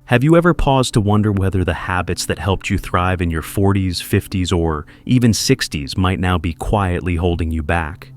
Have you ever paused to wonder whether the habits that helped you thrive in your 40s, 50s, or even 60s might now be quietly holding you back?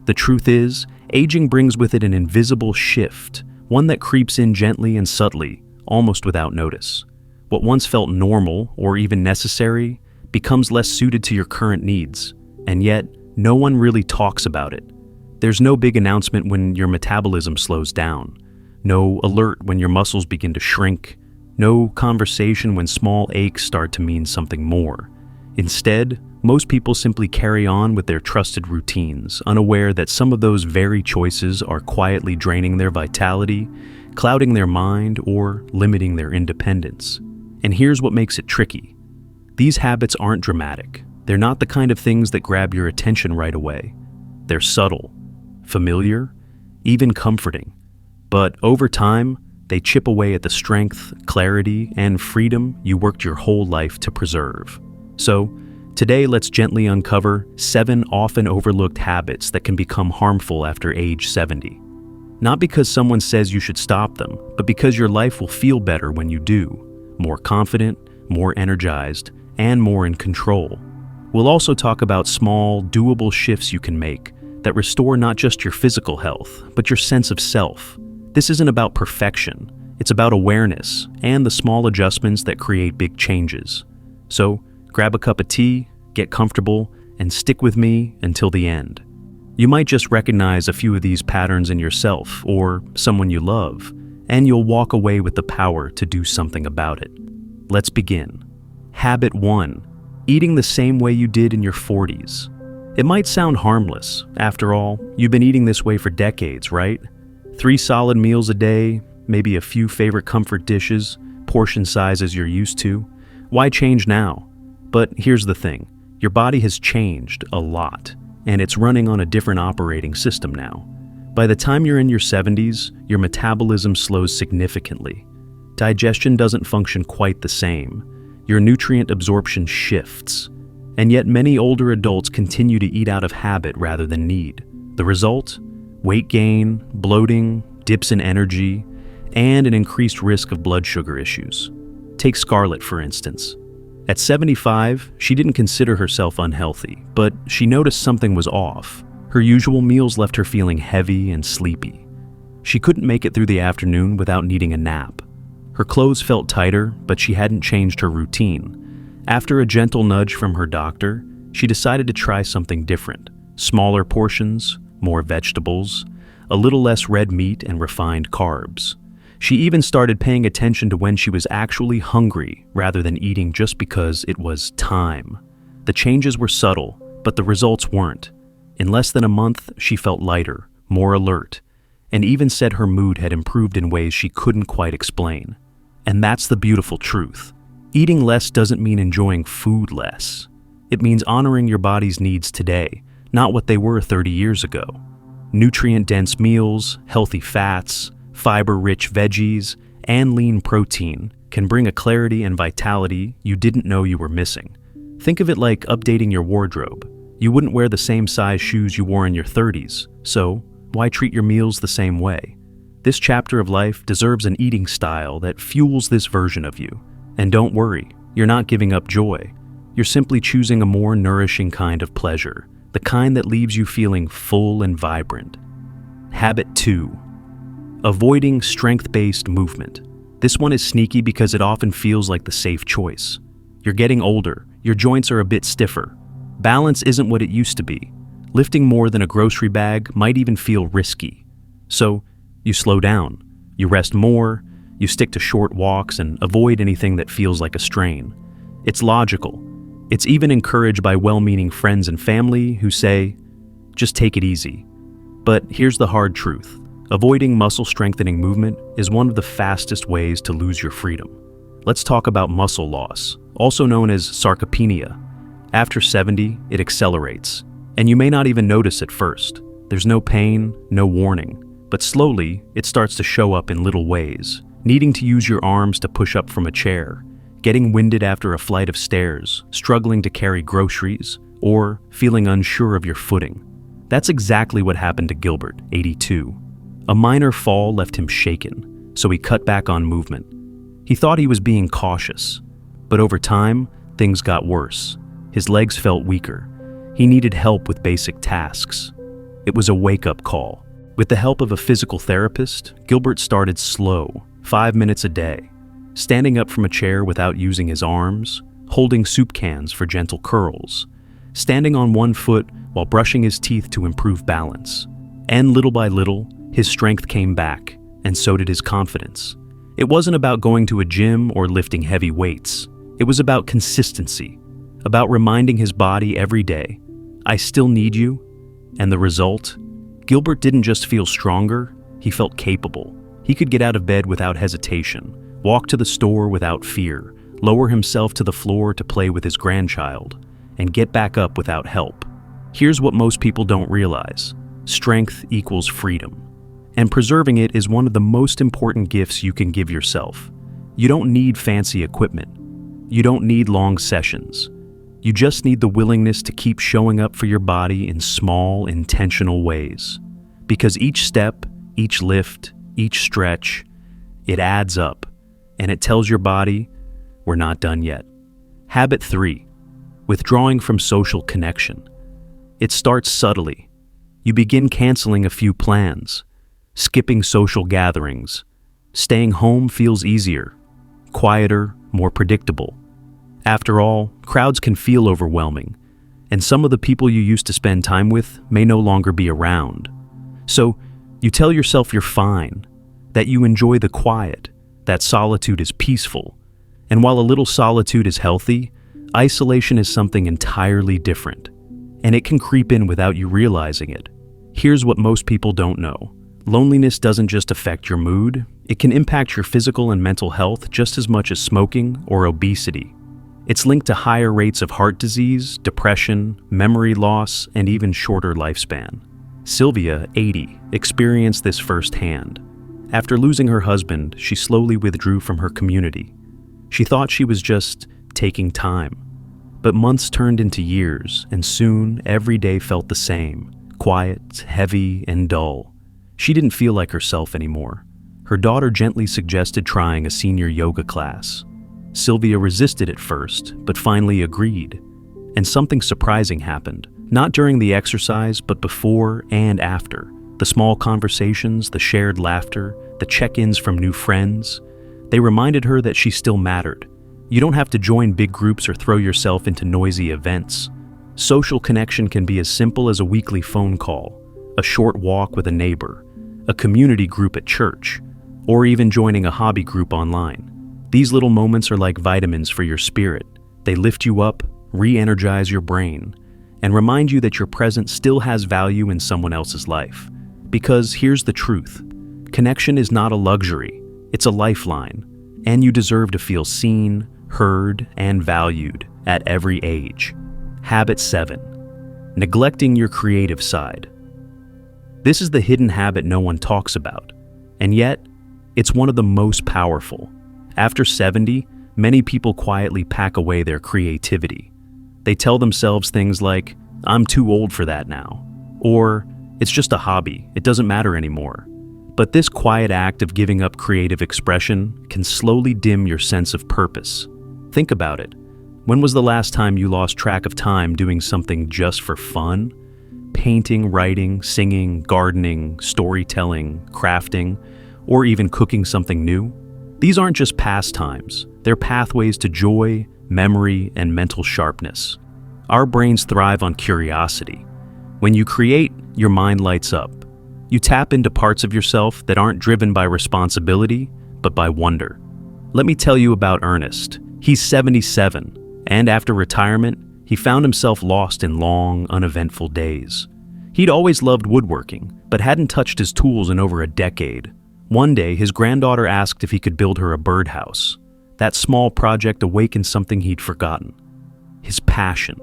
The truth is, aging brings with it an invisible shift, one that creeps in gently and subtly, almost without notice. What once felt normal or even necessary becomes less suited to your current needs, and yet no one really talks about it. There's no big announcement when your metabolism slows down, no alert when your muscles begin to shrink, no conversation when small aches start to mean something more. Instead, most people simply carry on with their trusted routines, unaware that some of those very choices are quietly draining their vitality, clouding their mind, or limiting their independence. And here's what makes it tricky. These habits aren't dramatic. They're not the kind of things that grab your attention right away. They're subtle, familiar, even comforting. But over time, they chip away at the strength, clarity, and freedom you worked your whole life to preserve. So, today let's gently uncover 7 often overlooked habits that can become harmful after age 70. Not because someone says you should stop them, but because your life will feel better when you do. More confident, more energized, and more in control. We'll also talk about small, doable shifts you can make that restore not just your physical health, but your sense of self. This isn't about perfection. It's about awareness and the small adjustments that create big changes. So, grab a cup of tea, get comfortable, and stick with me until the end. You might just recognize a few of these patterns in yourself or someone you love, and you'll walk away with the power to do something about it. Let's begin. Habit 1. Eating the same way you did in your 40s. It might sound harmless. After all, you've been eating this way for decades, right? 3 solid meals a day, maybe a few favorite comfort dishes, portion sizes you're used to. Why change now? But here's the thing. Your body has changed a lot, and it's running on a different operating system now. By the time you're in your 70s, your metabolism slows significantly. Digestion doesn't function quite the same. Your nutrient absorption shifts. And yet many older adults continue to eat out of habit rather than need. The result? Weight gain, bloating, dips in energy, and an increased risk of blood sugar issues. Take Scarlett, for instance. At 75, she didn't consider herself unhealthy, but she noticed something was off. Her usual meals left her feeling heavy and sleepy. She couldn't make it through the afternoon without needing a nap. Her clothes felt tighter, but she hadn't changed her routine. After a gentle nudge from her doctor, she decided to try something different. Smaller portions, more vegetables, a little less red meat and refined carbs. She even started paying attention to when she was actually hungry rather than eating just because it was time. The changes were subtle, but the results weren't. In less than a month, she felt lighter, more alert, and even said her mood had improved in ways she couldn't quite explain. And that's the beautiful truth. Eating less doesn't mean enjoying food less. It means honoring your body's needs today, not what they were 30 years ago. Nutrient-dense meals, healthy fats, fiber-rich veggies, and lean protein can bring a clarity and vitality you didn't know you were missing. Think of it like updating your wardrobe. You wouldn't wear the same size shoes you wore in your 30s, so why treat your meals the same way? This chapter of life deserves an eating style that fuels this version of you. And don't worry, you're not giving up joy. You're simply choosing a more nourishing kind of pleasure, the kind that leaves you feeling full and vibrant. Habit 2. Avoiding strength-based movement. This one is sneaky because it often feels like the safe choice. You're getting older, your joints are a bit stiffer. Balance isn't what it used to be. Lifting more than a grocery bag might even feel risky. So, you slow down, you rest more, you stick to short walks and avoid anything that feels like a strain. It's logical. It's even encouraged by well-meaning friends and family who say, just take it easy. But here's the hard truth. Avoiding muscle-strengthening movement is one of the fastest ways to lose your freedom. Let's talk about muscle loss, also known as sarcopenia. After 70, it accelerates, and you may not even notice at first. There's no pain, no warning, but slowly, it starts to show up in little ways. Needing to use your arms to push up from a chair, getting winded after a flight of stairs, struggling to carry groceries, or feeling unsure of your footing. That's exactly what happened to Gilbert, 82. A minor fall left him shaken, so he cut back on movement. He thought he was being cautious, but over time, things got worse. His legs felt weaker. He needed help with basic tasks. It was a wake-up call. With the help of a physical therapist, Gilbert started slow, 5 minutes a day, standing up from a chair without using his arms, holding soup cans for gentle curls, standing on one foot while brushing his teeth to improve balance. And little by little, his strength came back, and so did his confidence. It wasn't about going to a gym or lifting heavy weights. It was about consistency, about reminding his body every day, "I still need you." And the result? Gilbert didn't just feel stronger, he felt capable. He could get out of bed without hesitation, walk to the store without fear, lower himself to the floor to play with his grandchild, and get back up without help. Here's what most people don't realize: strength equals freedom. And preserving it is one of the most important gifts you can give yourself. You don't need fancy equipment. You don't need long sessions. You just need the willingness to keep showing up for your body in small, intentional ways. Because each step, each lift, each stretch, it adds up, and it tells your body, we're not done yet. Habit 3, withdrawing from social connection. It starts subtly. You begin canceling a few plans, skipping social gatherings. Staying home feels easier, quieter, more predictable. After all, crowds can feel overwhelming, and some of the people you used to spend time with may no longer be around. So, you tell yourself you're fine, that you enjoy the quiet, that solitude is peaceful. And while a little solitude is healthy, isolation is something entirely different, and it can creep in without you realizing it. Here's what most people don't know. Loneliness doesn't just affect your mood, it can impact your physical and mental health just as much as smoking or obesity. It's linked to higher rates of heart disease, depression, memory loss, and even shorter lifespan. Sylvia, 80, experienced this firsthand. After losing her husband, she slowly withdrew from her community. She thought she was just taking time. But months turned into years, and soon every day felt the same, quiet, heavy, and dull. She didn't feel like herself anymore. Her daughter gently suggested trying a senior yoga class. Sylvia resisted at first, but finally agreed. And something surprising happened, not during the exercise, but before and after. The small conversations, the shared laughter, the check-ins from new friends, they reminded her that she still mattered. You don't have to join big groups or throw yourself into noisy events. Social connection can be as simple as a weekly phone call, a short walk with a neighbor, a community group at church, or even joining a hobby group online. These little moments are like vitamins for your spirit. They lift you up, re-energize your brain, and remind you that your present still has value in someone else's life. Because here's the truth: connection is not a luxury, it's a lifeline, and you deserve to feel seen, heard, and valued at every age. Habit 7, neglecting your creative side. This is the hidden habit no one talks about, and yet, it's one of the most powerful. After 70, many people quietly pack away their creativity. They tell themselves things like, "I'm too old for that now," or "It's just a hobby, it doesn't matter anymore." But this quiet act of giving up creative expression can slowly dim your sense of purpose. Think about it. When was the last time you lost track of time doing something just for fun? Painting, writing, singing, gardening, storytelling, crafting, or even cooking something new? These aren't just pastimes, they're pathways to joy, memory, and mental sharpness. Our brains thrive on curiosity. When you create, your mind lights up. You tap into parts of yourself that aren't driven by responsibility, but by wonder. Let me tell you about Ernest. He's 77, and after retirement, he found himself lost in long, uneventful days. He'd always loved woodworking, but hadn't touched his tools in over a decade. One day, his granddaughter asked if he could build her a birdhouse. That small project awakened something he'd forgotten: his passion.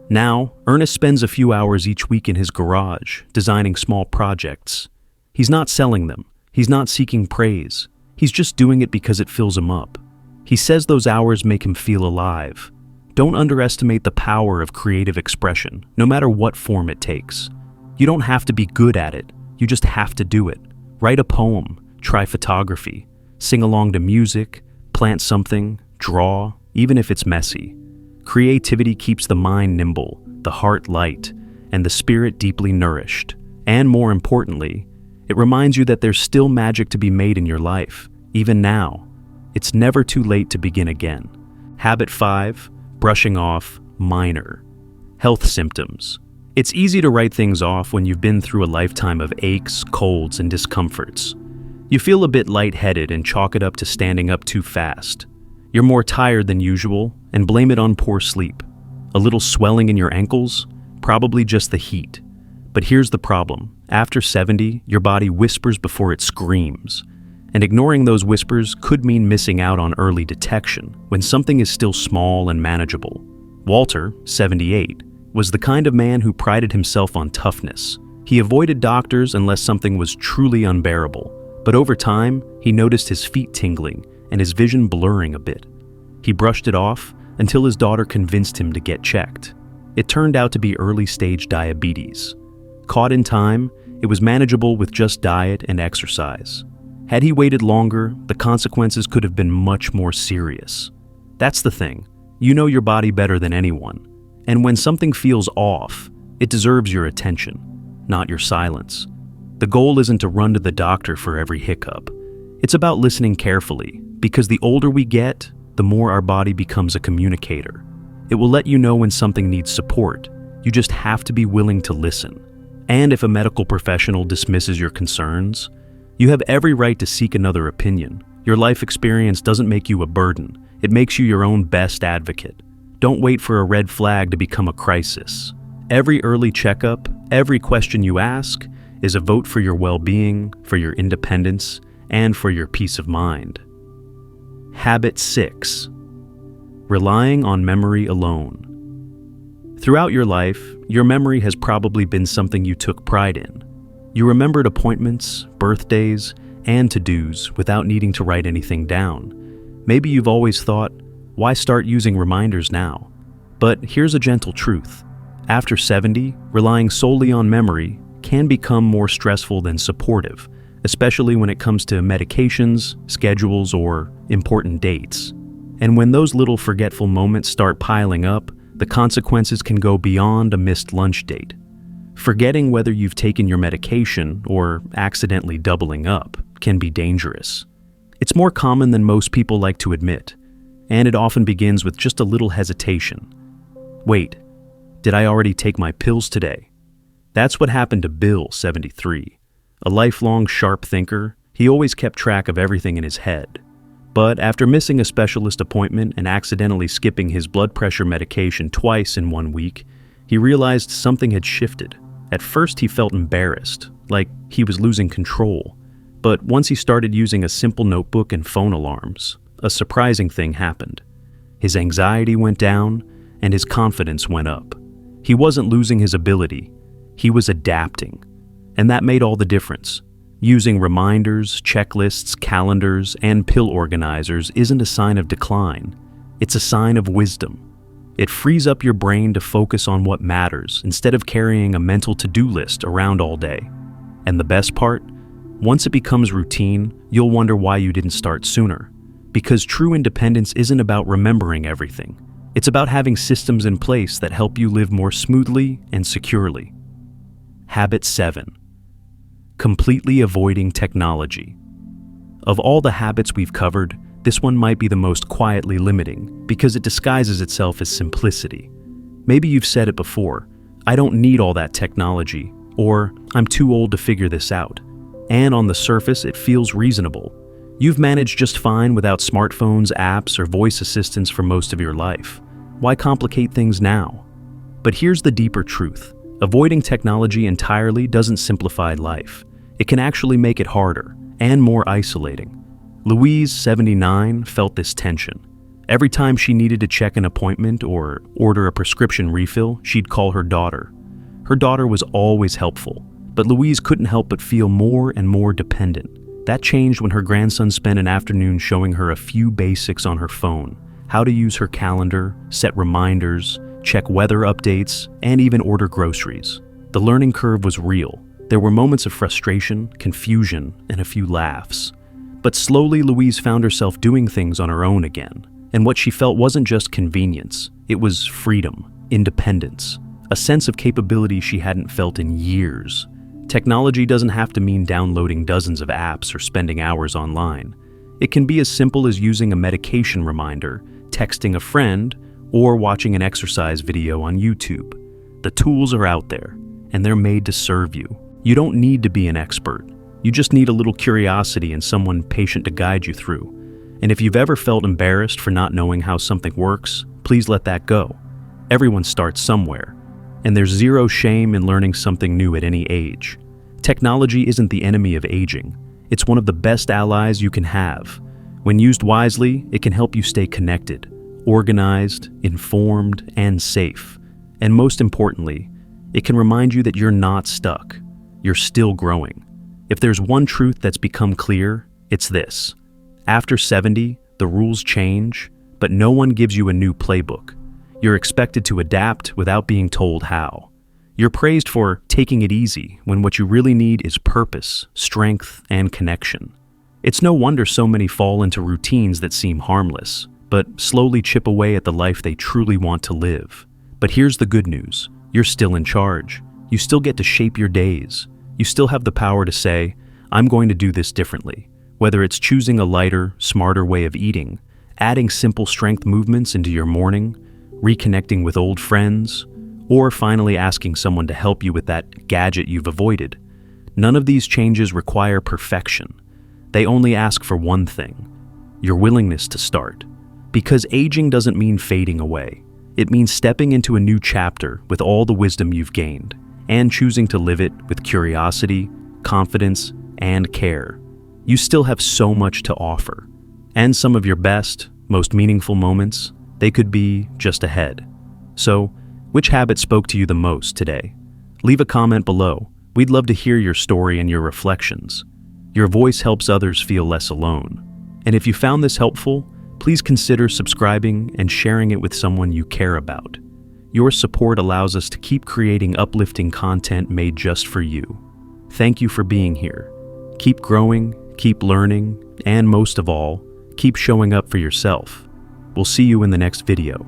Now, Ernest spends a few hours each week in his garage, designing small projects. He's not selling them. He's not seeking praise. He's just doing it because it fills him up. He says those hours make him feel alive. Don't underestimate the power of creative expression, no matter what form it takes. You don't have to be good at it. You just have to do it. Write a poem, try photography, sing along to music, Plant something, draw, even if it's messy. Creativity keeps the mind nimble, the heart light, and the spirit deeply nourished. And more importantly, it reminds you that there's still magic to be made in your life, even now. It's never too late to begin again. Habit 5, brushing off minor health symptoms. It's easy to write things off when you've been through a lifetime of aches, colds, and discomforts. You feel a bit lightheaded and chalk it up to standing up too fast. You're more tired than usual and blame it on poor sleep. A little swelling in your ankles? Probably just the heat. But here's the problem. After 70, your body whispers before it screams. And ignoring those whispers could mean missing out on early detection when something is still small and manageable. Walter, 78, was the kind of man who prided himself on toughness. He avoided doctors unless something was truly unbearable. But over time, he noticed his feet tingling and his vision blurring a bit. He brushed it off until his daughter convinced him to get checked. It turned out to be early-stage diabetes. Caught in time, it was manageable with just diet and exercise. Had he waited longer, the consequences could have been much more serious. That's the thing. You know your body better than anyone. And when something feels off, it deserves your attention, not your silence. The goal isn't to run to the doctor for every hiccup. It's about listening carefully, because the older we get, the more our body becomes a communicator. It will let you know when something needs support. You just have to be willing to listen. And if a medical professional dismisses your concerns, you have every right to seek another opinion. Your life experience doesn't make you a burden. It makes you your own best advocate. Don't wait for a red flag to become a crisis. Every early checkup, every question you ask, is a vote for your well-being, for your independence, and for your peace of mind. Habit 6. Relying on memory alone. Throughout your life, your memory has probably been something you took pride in. You remembered appointments, birthdays, and to-dos without needing to write anything down. Maybe you've always thought, why start using reminders now? But here's a gentle truth. After 70, relying solely on memory can become more stressful than supportive, especially when it comes to medications, schedules, or important dates. And when those little forgetful moments start piling up, the consequences can go beyond a missed lunch date. Forgetting whether you've taken your medication or accidentally doubling up can be dangerous. It's more common than most people like to admit, and it often begins with just a little hesitation. Wait, did I already take my pills today? That's what happened to Bill, 73. A lifelong sharp thinker, he always kept track of everything in his head. But after missing a specialist appointment and accidentally skipping his blood pressure medication twice in 1 week, he realized something had shifted. At first he felt embarrassed, like he was losing control. But once he started using a simple notebook and phone alarms, a surprising thing happened. His anxiety went down, and his confidence went up. He wasn't losing his ability, he was adapting. And that made all the difference. Using reminders, checklists, calendars, and pill organizers isn't a sign of decline. It's a sign of wisdom. It frees up your brain to focus on what matters instead of carrying a mental to-do list around all day. And the best part? Once it becomes routine, you'll wonder why you didn't start sooner. Because true independence isn't about remembering everything. It's about having systems in place that help you live more smoothly and securely. Habit 7. Completely avoiding technology. Of all the habits we've covered, this one might be the most quietly limiting because it disguises itself as simplicity. Maybe you've said it before, I don't need all that technology, or I'm too old to figure this out. And on the surface, it feels reasonable. You've managed just fine without smartphones, apps, or voice assistants for most of your life. Why complicate things now? But here's the deeper truth. Avoiding technology entirely doesn't simplify life. It can actually make it harder and more isolating. Louise, 79, felt this tension. Every time she needed to check an appointment or order a prescription refill, she'd call her daughter. Her daughter was always helpful, but Louise couldn't help but feel more and more dependent. That changed when her grandson spent an afternoon showing her a few basics on her phone, how to use her calendar, set reminders, check weather updates, and even order groceries. The learning curve was real. There were moments of frustration, confusion, and a few laughs. But slowly, Louise found herself doing things on her own again. And what she felt wasn't just convenience, it was freedom, independence, a sense of capability she hadn't felt in years. Technology doesn't have to mean downloading dozens of apps or spending hours online. It can be as simple as using a medication reminder, texting a friend, or watching an exercise video on YouTube. The tools are out there, and they're made to serve you. You don't need to be an expert. You just need a little curiosity and someone patient to guide you through. And if you've ever felt embarrassed for not knowing how something works, please let that go. Everyone starts somewhere, and there's zero shame in learning something new at any age. Technology isn't the enemy of aging. It's one of the best allies you can have. When used wisely, it can help you stay connected, organized, informed, and safe. And most importantly, it can remind you that you're not stuck. You're still growing. If there's one truth that's become clear, it's this. After 70, the rules change, but no one gives you a new playbook. You're expected to adapt without being told how. You're praised for taking it easy when what you really need is purpose, strength, and connection. It's no wonder so many fall into routines that seem harmless, but slowly chip away at the life they truly want to live. But here's the good news. You're still in charge. You still get to shape your days. You still have the power to say, I'm going to do this differently. Whether it's choosing a lighter, smarter way of eating, adding simple strength movements into your morning, reconnecting with old friends, or finally asking someone to help you with that gadget you've avoided. None of these changes require perfection. They only ask for one thing, your willingness to start. Because aging doesn't mean fading away. It means stepping into a new chapter with all the wisdom you've gained, and choosing to live it with curiosity, confidence, and care. You still have so much to offer. And some of your best, most meaningful moments, they could be just ahead. So, which habit spoke to you the most today? Leave a comment below. We'd love to hear your story and your reflections. Your voice helps others feel less alone. And if you found this helpful, please consider subscribing and sharing it with someone you care about. Your support allows us to keep creating uplifting content made just for you. Thank you for being here. Keep growing, keep learning, and most of all, keep showing up for yourself. We'll see you in the next video.